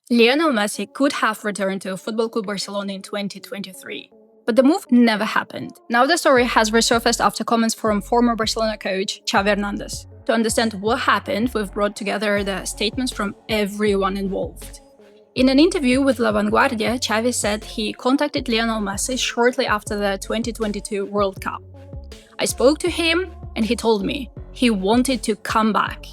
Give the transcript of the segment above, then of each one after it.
Lionel Messi could have returned to Football Club Barcelona in 2023, but the move never happened. Now the story has resurfaced after comments from former Barcelona coach Xavi Hernandez. To understand what happened, we've brought together the statements from everyone involved. In an interview with La Vanguardia, Xavi said he contacted Lionel Messi shortly after the 2022 World Cup. I spoke to him and he told me he wanted to come back.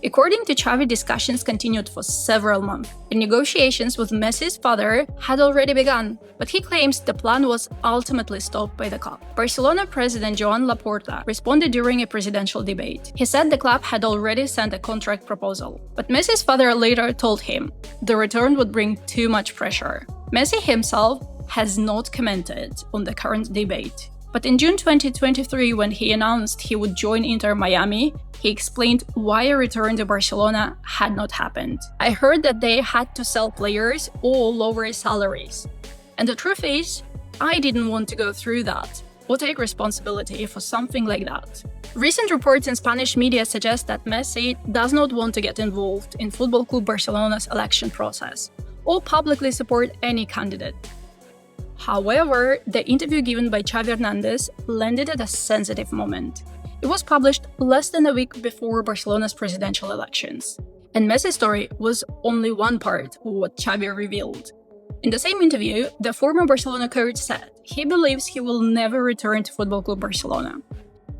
According to Xavi, discussions continued for several months, and negotiations with Messi's father had already begun, but he claims the plan was ultimately stopped by the club. Barcelona president Joan Laporta responded during a presidential debate. He said the club had already sent a contract proposal, but Messi's father later told him the return would bring too much pressure. Messi himself has not commented on the current debate. But in June 2023, when he announced he would join Inter Miami, he explained why a return to Barcelona had not happened. I heard that they had to sell players or lower salaries. And the truth is, I didn't want to go through that or take responsibility for something like that. Recent reports in Spanish media suggest that Messi does not want to get involved in Football Club Barcelona's election process or publicly support any candidate. However, the interview given by Xavi Hernandez landed at a sensitive moment. It was published less than a week before Barcelona's presidential elections. And Messi's story was only one part of what Xavi revealed. In the same interview, the former Barcelona coach said he believes he will never return to Football Club Barcelona.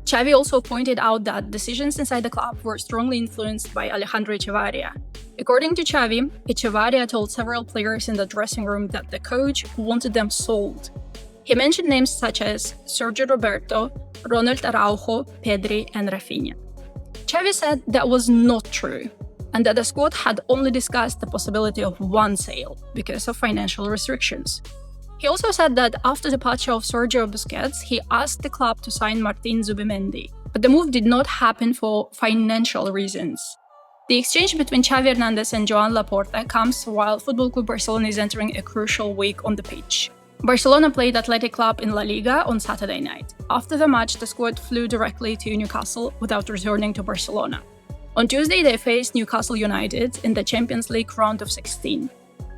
Xavi also pointed out that decisions inside the club were strongly influenced by Alejandro Echevarria. According to Xavi, Echevarria told several players in the dressing room that the coach wanted them sold. He mentioned names such as Sergio Roberto, Ronald Araujo, Pedri, and Raphinha. Xavi said that was not true, and that the squad had only discussed the possibility of one sale because of financial restrictions. He also said that after the departure of Sergio Busquets, he asked the club to sign Martín Zubimendi, but the move did not happen for financial reasons. The exchange between Xavi Hernandez and Joan Laporta comes while Football Club Barcelona is entering a crucial week on the pitch. Barcelona played Athletic Club in La Liga on Saturday night. After the match, the squad flew directly to Newcastle without returning to Barcelona. On Tuesday, they faced Newcastle United in the Champions League round of 16.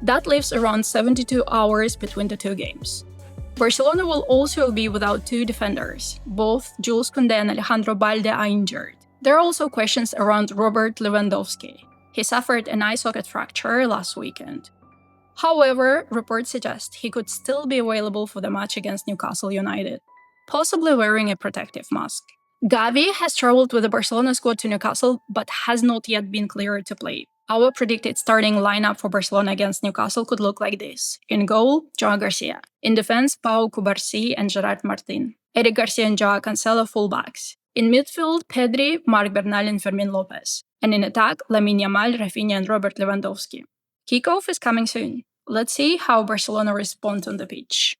That leaves around 72 hours between the two games. Barcelona will also be without two defenders. Both Jules Koundé and Alejandro Balde are injured. There are also questions around Robert Lewandowski. He suffered an eye socket fracture last weekend. However, reports suggest he could still be available for the match against Newcastle United, possibly wearing a protective mask. Gavi has traveled with the Barcelona squad to Newcastle but has not yet been cleared to play. Our predicted starting lineup for Barcelona against Newcastle could look like this. In goal, Joan García. In defense, Cubarsí and Gerard Martín. Eric Garcia and João Cancelo fullbacks. In midfield, Pedri, Marc, Bernal, and Fermín López. And in attack, Lamine, Yamal, Raphinha, and Robert Lewandowski. Kickoff is coming soon. Let's see how Barcelona respond on the pitch.